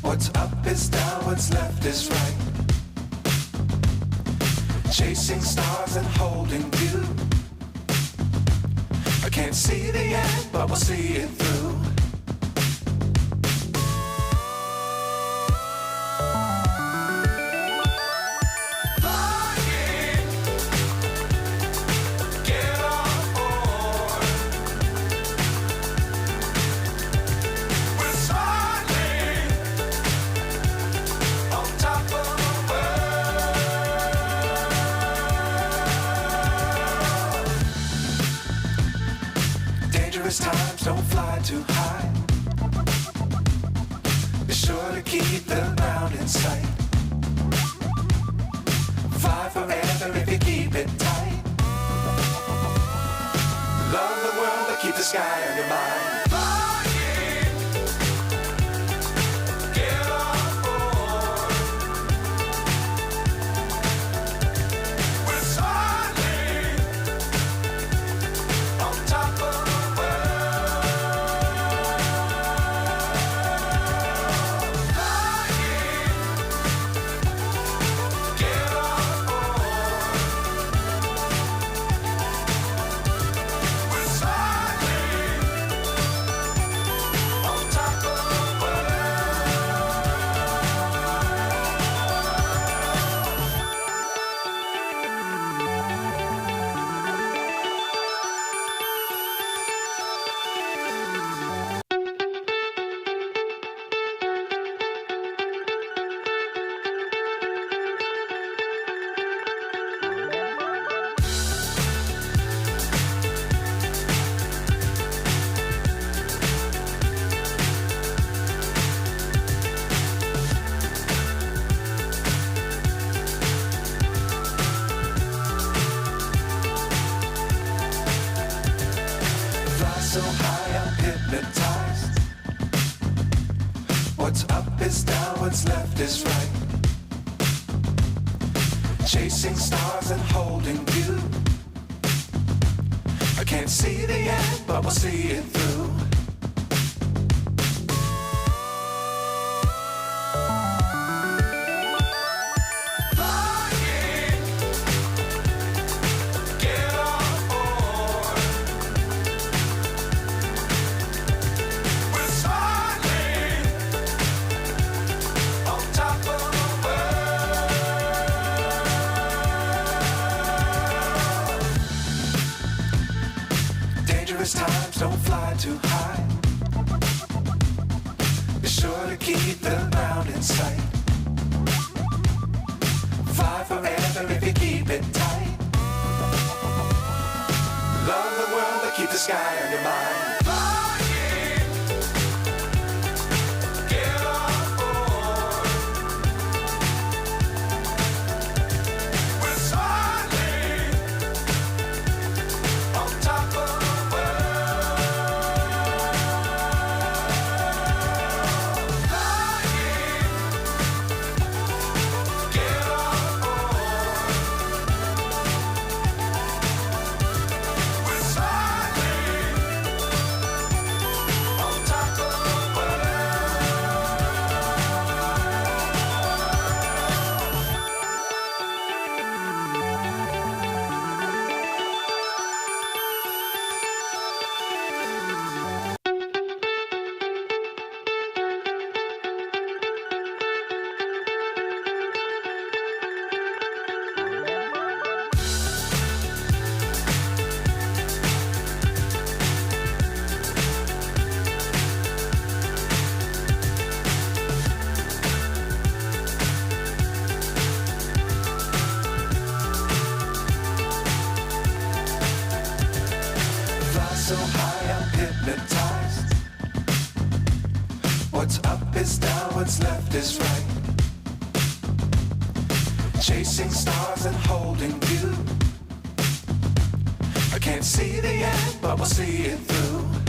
What's up is down, what's left is right. Chasing stars and holding you. I can't see the end, but we'll see it through. Times don't fly too high. Be sure to keep the ground in sight. Fly forever if you keep it tight. Love the world but keep the sky on your mind. So high I'm hypnotized. What's up is down, what's left is right. Chasing stars and holding you. I can't see the end, but we'll see it through. Times don't fly too high. Be sure to keep the ground in sight. Fly forever if you keep it tight. Love the world but keep the sky on your mind. So high I'm hypnotized. What's up is down, what's left is right. Chasing stars and holding you. I can't see the end, but we'll see it through.